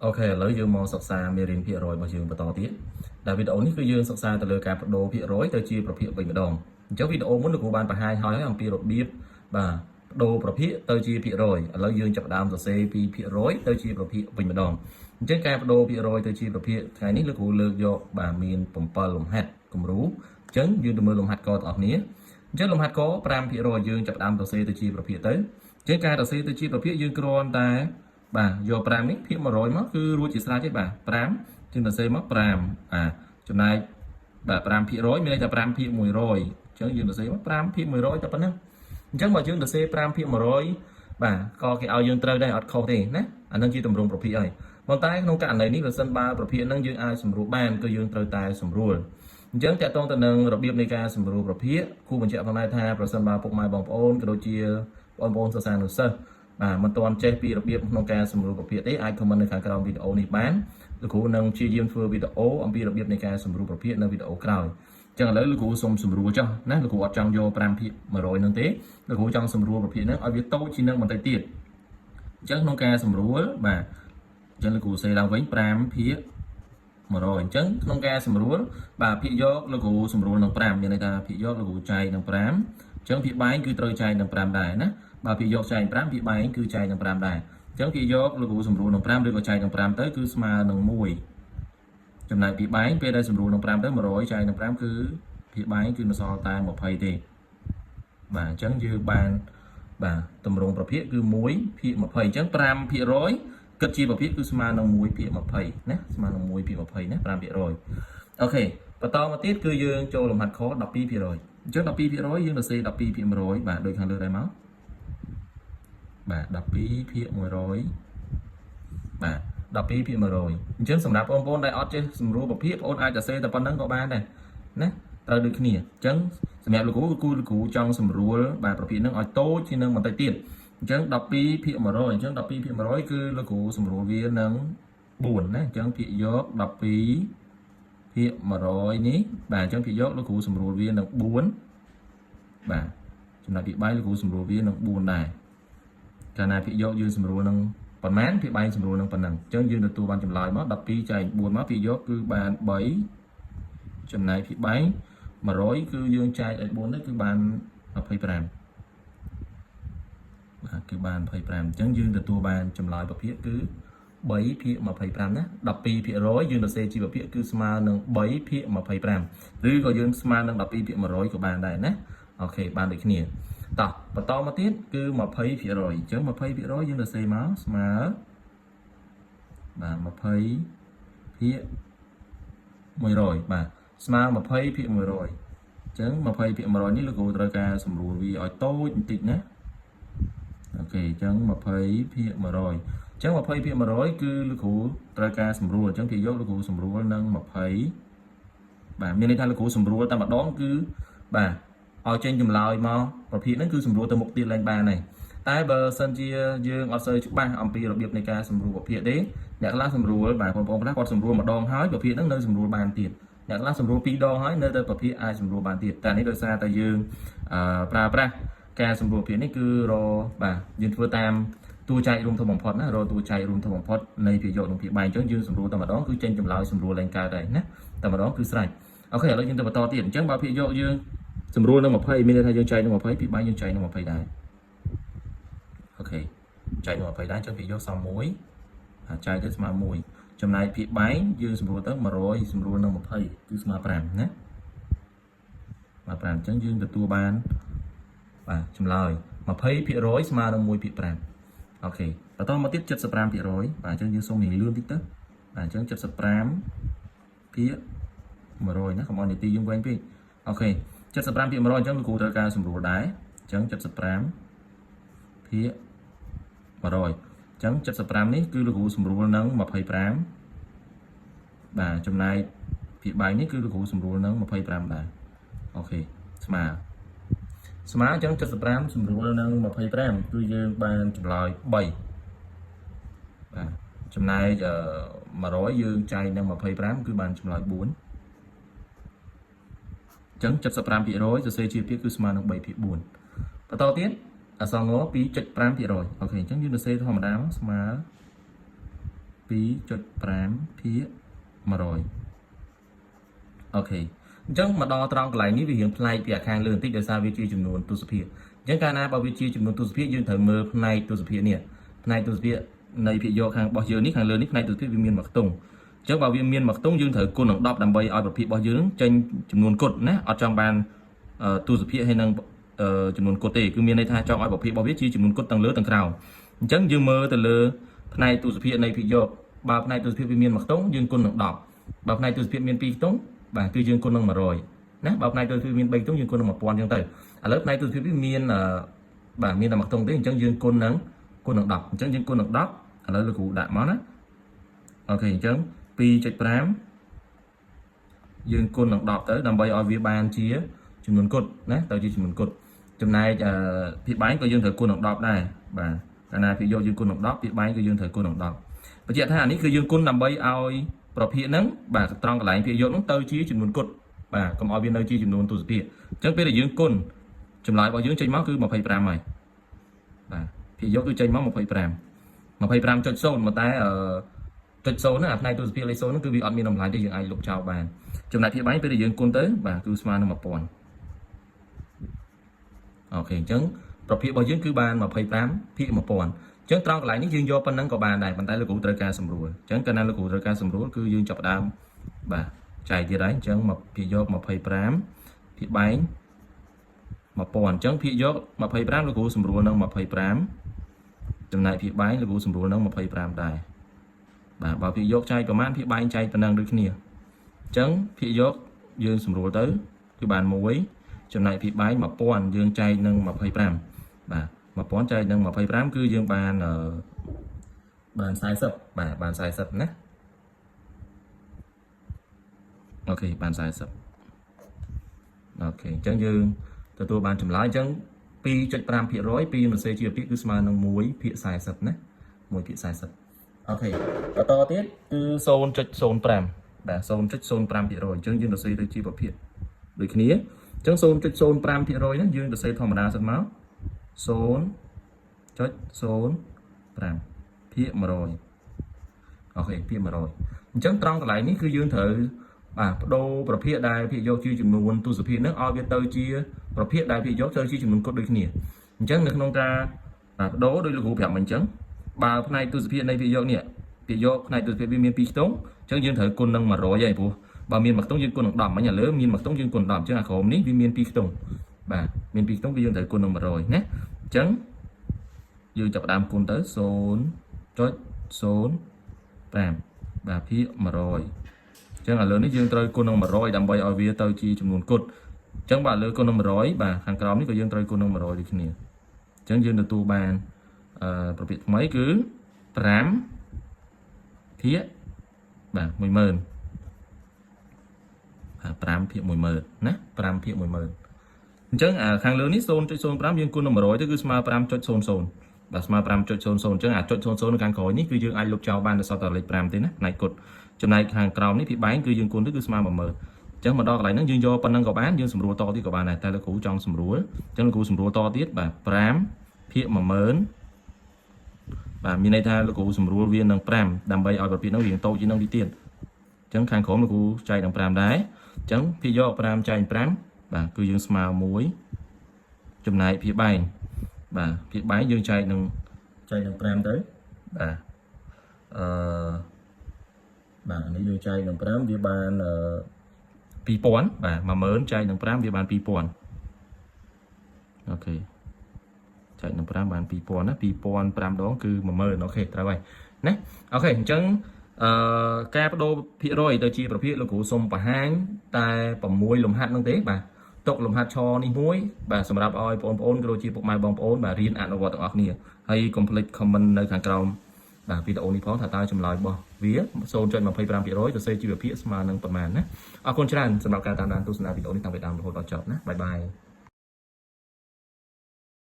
អូខេឥឡូវយើងមកសិក្សាមេរៀនភាគរយរបស់យើងបន្តទៀតដែលវីដេអូនេះគឺយើងសិក្សាទៅលើការបដូរភាគរយទៅជាប្រភេទវិញម្ដងអញ្ចឹងវីដេអូមុនលោកគ្រូបានបង្ហាញហើយអំពីរបៀបបាទបដូរប្រភេទទៅជាភាគរយឥឡូវយើងចាប់ផ្ដើមសរសេរពីភាគរយទៅជាប្រភេទវិញម្ដងអញ្ចឹងការបដូរភាគរយទៅជាប្រភេទថ្ងៃនេះលោកគ្រូលើកយកបាទមាន7លំហាត់គំរូអញ្ចឹងយើងទៅមើលលំហាត់កទាំងអស់គ្នាអញ្ចឹងលំហាត់ក5%យើងចាប់ផ្ដើមសរសេរទៅជាប្រភេទទៅអញ្ចឹងការសរសេរទៅជាប្រភេទយើងគ្រាន់តែបាទយក5នេះភាគ100មកគឺរួចជាស្រេចទេបាទ5ជាងសរសេរមក5ចំណែកបាទ5%មានន័យថា5ភាគ100អញ្ចឹងយើងសរសេរមក5ភាគ100តែប៉ុណ្ណឹងអញ្ចឹងបើយើងសរសេរ5ភាគ100បាទក៏គេឲ្យយើងត្រូវដែរអត់ខុសទេណាអានឹងជាទម្រង់ប្រភេទហើយប៉ុន្តែក្នុងករណីនេះបើសិនបើប្រភេទហ្នឹងយើងអាចសម្រួលបានគឺយើងត្រូវតែសម្រួលអញ្ចឹងតកតងទៅនឹងរបៀបនៃការសម្រួលប្រភេទគូបញ្ជាក់ផងដែរថាប្រសិនបើពុកម៉ែបងប្អូនក៏ដូចជាបងប្អូនសិស្សានុសិស្សបាទមិនទាន់ចេះពីរបៀបក្នុងការសម្រួលប្រភេទទេអាច comment នៅខាងក្រោមវីដេអូនេះបានលោកគ្រូនឹងព្យាយាមធ្វើវីដេអូអំពីរបៀបនៃការសម្រួលប្រភេទនៅវីដេអូក្រោយអញ្ចឹងឥឡូវលោកគ្រូសូមសម្រួលចុះណាលោកគ្រូអត់ចង់យក5ភាគ100នឹងទេលោកគ្រូចង់សម្រួលប្រភេទហ្នឹងឲ្យវាតូចជាងនឹងបន្តិចទៀតអញ្ចឹងក្នុងការសម្រួលបាទអញ្ចឹងលោកគ្រូសេឡើងវិញ5ភាគ100អញ្ចឹងក្នុងការសម្រួលបាទភាគយកលោកគ្រូសម្រួលនឹង5មានន័យថាភាគយកលោកគ្រូចែកនឹង5អញ្ចឹងភាគបែងគឺត្រូវចែកនឹង5ដែរណាបើភាគយកចែក5ភាគបែងគឺចែកនឹង5ដែរអញ្ចឹងភាគយកលោកគ្រូសម្រួលនឹង5ឬក៏ចែកនឹង5ទៅគឺស្មើនឹង1ចំណែកភាគបែងពេលដែលសម្រួលនឹង5ទៅ100ចែកនឹង5គឺភាគបែងគឺនៅសល់តែ20ទេបាទអញ្ចឹងយើងបានបាទតម្រងប្រភេទគឺ1ភាគ20អញ្ចឹង5%គិតជាប្រភេទគឺស្មើនឹង1ភាគ20ណាស្មើនឹង1ភាគ20ណា5%អូខេបន្តមកទៀតគឺយើងចូលលំហាត់ខ12%អញ្ចឹង12%យើងសរសេរ12ភាគ100បាទដូចខាងលើដែរមកបាទ12ភាគ100បាទ12ភាគ100អញ្ចឹងសម្រាប់បងប្អូនដែលអត់ចេះសម្រួលប្រភេទបងប្អូនអាចសរសេរតែប៉ុណ្្នឹងក៏បានដែរណាត្រូវដូចគ្នាអញ្ចឹងសម្រាប់លោកគ្រូគឺលោកគ្រូចង់សម្រួលបាទប្រភេទហ្នឹងឲ្យតូចជាងនឹងបន្តិចទៀតអញ្ចឹង12ភាគ100អញ្ចឹង12ភាគ100គឺលោកគ្រូសម្រួលវានឹង4ណាអញ្ចឹងភាគយក12ភាគ100នេះបាទអញ្ចឹងភាគយកលោកគ្រូសម្រួលវានឹង4បាទចំណែកភាគបែងលោកគ្រូសម្រួលវានឹង4ដែរកាលណាភាគយកយើងសម្រួលនឹងប៉ុន្មានភាគបែងសម្រួលនឹងប៉ុណ្ណឹងអញ្ចឹងយើងទទួលបានចម្លើយមក12ចែក4មកភាគយកគឺបាន3ចំណែកភាគបែង100គឺយើងចែកឲ្យ4នេះគឺបាន25បាទគឺបាន25អញ្ចឹងយើងទទួលបានចម្លើយប្រភេទគឺ3ភាគ25ណា12%យើងសរសេរជាប្រភេទគឺស្មើនឹង3ភាគ25ឬក៏យើងស្មើនឹង12ភាគ100ក៏បានដែរណាអូខេបានដូចគ្នាតោះបន្តមកទៀតគឺ20%អញ្ចឹង20%យើងសរសេរមកស្មើបាទ20ភាគ100បាទស្មើ20ភាគ100អញ្ចឹង20ភាគ100នេះលោកគ្រូត្រូវការសម្រួលវាឲ្យតូចបន្តិចណាអូខេអញ្ចឹង20ភាគ100អញ្ចឹង20ភាគ100គឺលោកគ្រូត្រូវការសម្រួលអញ្ចឹងភាគយកលោកគ្រូសម្រួលនឹង20បាទមានន័យថាលោកគ្រូសម្រួលតែម្ដងគឺបាទឲ្យចេញចម្លើយមកប្រភេទហ្នឹងគឺសម្រួលទៅមុខទៀតឡើងបានហើយតែបើសិនជាយើងអត់សូវច្បាស់អំពីរបៀបនៃការសម្រួលប្រភេទទេអ្នកខ្លះសម្រួលបាទបងប្អូនខ្លះគាត់សម្រួលម្ដងហើយប្រភេទហ្នឹងនៅសម្រួលបានទៀតអ្នកខ្លះសម្រួល2ដងហើយនៅតែប្រភេទអាចសម្រួលបានទៀតតែនេះដោយសារតែយើងប្រើប្រាស់ការសម្រួលប្រភេទនេះគឺរបាទយើងធ្វើតាមតួចែករួមធំបំផុតណារតួចែករួមធំបំផុតនៃភាគយកនិងភាគបែងអញ្ចឹងយើងសម្រួលតែម្ដងគឺចេញចម្លើយសម្រួលឡើងកើតហើយណាតែម្ដងគឺស្រេចអូខេឥឡូវយើងទៅបន្តទៀតអញ្ចឹងបើភាគយកយើងសម្រួលនឹង20មានន័យថាយើងចែកនឹង20ភាគបែងយើងចែកនឹង20ដែរអូខេចែកនឹង20ដែរអញ្ចឹងភាគយកសម1ចែកទៅស្មើ1ចំណែកភាគបែងយើងសម្រួលទៅ100សម្រួលនឹង20គឺស្មើ5ណាស្មើ5អញ្ចឹងយើងទទួលបានបាទចម្លើយ20%ស្មើនឹង1ភាគ5អូខេបន្តមកទៀត75%បាទអញ្ចឹងយើងសូមលឿនតិចទៅបាទអញ្ចឹង75ភាគ100ណាកុំឲ្យនីតិយើងវែងពេកអូខេ75ភាគ100អញ្ចឹងលោកគ្រូត្រូវការសម្រួលដែរអញ្ចឹង75ភាគ100អញ្ចឹង75នេះគឺលោកគ្រូសម្រួលនឹង25បាទចំណែកភាគបែងនេះគឺលោកគ្រូសម្រួលនឹង25ដែរអូខេស្មើអញ្ចឹង75សម្រួលនឹង25គឺយើងបានចម្លើយ3បាទចំណែក100យើងចែកនឹង25គឺបានចម្លើយ4អញ្ចឹង75%សរសេរជាភាគគឺស្មើនឹង3ភាគ4បន្តទៀតអក្សរង 2.5% អូខេអញ្ចឹងយើងសរសេរធម្មតាស្មើ 2.5 ភាគ 100 អូខេអញ្ចឹងមកដល់ត្រង់កន្លែងនេះវារៀងផ្នែកពីអាខាងលើបន្តិចដោយសារវាជាចំនួនទស្សភាគអញ្ចឹងកាលណាបើវាជាចំនួនទស្សភាគយើងត្រូវមើលផ្នែកទស្សភាគនេះផ្នែកទស្សភាគនៃភាគយកខាងរបស់យើងនេះខាងលើនេះផ្នែកទស្សភាគវាមានមួយខ្ទង់អញ្ចឹងបើវាមានមួយខ្ទង់យើងត្រូវគុណនឹង10ដើម្បីឲ្យប្រភេទរបស់យើងចេញចំនួនគុតណាអត់ចង់បានទស្សភាគហើយនឹងចំនួនគុតទេគឺមានន័យថាចង់ឲ្យប្រភេទរបស់វាជាចំនួនគុតទាំងលើទាំងក្រោមអញ្ចឹងយើងមើលទៅលើផ្នែកទស្សភាគនៃភាគយកបើផ្នែកទស្សភាគវាមានមួយខ្ទង់យើងគុណនឹង10បើផ្នែកទស្សភាគមាន2ខ្ទង់បាទគឺយើងគុណនឹង100ណាបើផ្នែកទស្សភាគមាន3ខ្ទង់យើងគុណនឹង1000អញ្ចឹងទៅឥឡូវផ្នែកទស្សភាគវាមានបាទមានតែមួយខ្ទង់ទេអញ្ចឹងយើងគុណនឹង10អញ្ចឹងយើងគុណនឹង10ឥឡូវលោកគ្រូដាក់មកណាអូខេអញ្ចឹង 2.5 យើងគុណនឹង10ទៅដើម្បីឲ្យវាបានជាចំនួនគុតណាទៅជាចំនួនគុតចំណែកភាគបែងក៏យើងត្រូវគុណនឹង10ដែរបាទកាលណាភាគយកយើងគុណនឹង10ភាគបែងក៏យើងត្រូវគុណនឹង10បញ្ជាក់ថាអានេះគឺយើងគុណដើម្បីឲ្យប្រភេទហ្នឹងបាទត្រង់កន្លែងភាគយកហ្នឹងទៅជាចំនួនគុតបាទកុំឲ្យវានៅជាចំនួនទស្សភាគអញ្ចឹងពេលដែលយើងគុណចម្លើយរបស់យើងចេញមកគឺ25ហើយបាទភាគយកគឺចេញមក25.0មកតែចុច0ហ្នឹងអាផ្នែកទស្សភាគលេខ0ហ្នឹងគឺវាអត់មានតម្លៃទេយើងអាចលុបចោលបានចំណែកភាគបែងពេលដែលយើងគុណទៅបាទគឺស្មើនឹង1000អូខេអញ្ចឹងប្រភេទរបស់យើងគឺបាន25ភាគ1000អញ្ចឹងត្រង់កន្លែងនេះយើងយកប៉ុណ្ណឹងក៏បានដែរប៉ុន្តែលោកគ្រូត្រូវការសម្រួលអញ្ចឹងកាលណាលោកគ្រូត្រូវការសម្រួលគឺយើងចាប់ផ្ដើមបាទចែកទៀតហើយអញ្ចឹងមកភាគយក25ភាគបែង1000អញ្ចឹងភាគយក25លោកគ្រូសម្រួលនឹង25ចំណែកភាគបែងលោកគ្រូសម្រួលនឹង25ដែរបាទបើភាគយកចែកប្រមាណភាគបែងចែកប៉ុណ្ណឹងដូចគ្នាអញ្ចឹងភាគយកយើងសម្រួលទៅគឺបាន1ចំណែកភាគបែង1000យើងចែកនឹង25បាទ1000ចែកនឹង25គឺយើងបាន40បាទបាន40ណាអូខេបាន40អូខេអញ្ចឹងយើងទទួលបានចម្លើយអញ្ចឹង 2.5% ពីសរសេរជាភាគគឺស្មើនឹង1/40ណា1/40អូខេបន្តទៀតគឺ 0.05 បាទ 0.05% អញ្ចឹងយើងសរសេរទៅជាប្រភេទដូចគ្នាអញ្ចឹង 0.05% ហ្នឹងយើងសរសេរធម្មតាសិនមក 0.05 ភាគ 100អូខេភាគ 100អញ្ចឹងត្រង់កន្លែងនេះគឺយើងត្រូវបាទបដូរប្រភេទដែលភាគយកជាចំនួនទស្សភាគហ្នឹងឲ្យវាទៅជាប្រភេទដែលភាគយកទៅជាចំនួនគុតដូចគ្នាអញ្ចឹងនៅក្នុងការបដូរដោយលោកគ្រូប្រាប់មិញអញ្ចឹងបើផ្នែកទស្សភាគនៃភាគយកនេះភាគយកផ្នែកទស្សភាគវាមាន2ខ្ទង់អញ្ចឹងយើងត្រូវគុណនឹង100ហើយព្រោះបើមាន1ខ្ទង់យើងគុណនឹង10មិញឥឡូវមាន1ខ្ទង់យើងគុណ10អញ្ចឹងអាក្រោមនេះវាមាន2ខ្ទង់បាទមាន2ខ្ទង់គឺយើងត្រូវគុណនឹង100ណាអញ្ចឹងយើងចាប់ផ្ដើមគុណទៅ 0.05 បាទភាគ 100អញ្ចឹងឥឡូវនេះយើងត្រូវគុណនឹង100ដើម្បីឲ្យវាទៅជាចំនួនគុតអញ្ចឹងបាទលើគុណនឹង100បាទខាងក្រោមនេះក៏យើងត្រូវគុណនឹង100ដូចគ្នាអញ្ចឹងយើងទទួលបានប្រភេទថ្មីគឺ5ភាគបាទ10000បាទ5ភាគ10000ណា5ភាគ10000អញ្ចឹងខាងលើនេះ 0.05 យើងគុណនឹង100ទៅគឺស្មើ 5.00 បាទស្មើ 5.00 អញ្ចឹងអាចុច00នៅខាងក្រោយនេះគឺយើងអាចលុបចោលបានដោយសារតែលេខ5ទេណាផ្នែកគុតចំណែកខាងក្រោមនេះភាគបែងគឺយើងគុណទៅគឺស្មើ 10000អញ្ចឹងមកដល់កន្លែងហ្នឹងយើងយកប៉ុណ្ណឹងក៏បានយើងសម្រួលតទៀតក៏បានដែរតែលោកគ្រូចង់សម្រួលអញ្ចឹងលោកគ្រូសម្រួលតទៀតបាទ5ភាគ 10000បាទមានន័យថាលោកគ្រូសម្រួលវានឹង5ដើម្បីឲ្យប្រភេទហ្នឹងរៀងតូចជាងនឹងទៀតអញ្ចឹងខាងក្រោមលោកគ្រូចែកនឹង5ដែរអញ្ចឹងភាគយក5ចែក5បាទគឺយើងស្មើ1ចំណែកភាគបែងបាទភាគបែងយើងចែកនឹង5ទៅបាទបាទនេះយើងចែកនឹង5វាបាន2000បាទ 10000 ចែកនឹង5វាបាន2000អូខេចែកនឹង5បាន2000ណា2005ដងគឺ 10000អូខេត្រូវហើយណាអូខេអញ្ចឹងការបដូរភាគរយទៅជាប្រភេទលោកគ្រូសុំបង្ហាញតែ6លំហាត់ហ្នឹងទេបាទទុកលំហាត់ឆនេះមួយបាទសម្រាប់ឲ្យបងប្អូនក៏ដូចជាពុកម៉ែបងប្អូនបាទរៀនអនុវត្តទាំងអស់គ្នាហើយកុំភ្លេច comment នៅខាងក្រោមបាទវីដេអូនេះផងថាតើចម្លើយរបស់វា 0.25% សរសេរជីវភាគស្មើនឹងប៉ុន្មានណាអរគុណច្រើនសម្រាប់ការតាមដានទស្សនាវីដេអូនេះតាំងពីដើមរហូតដល់ចប់ណាបាយបាយ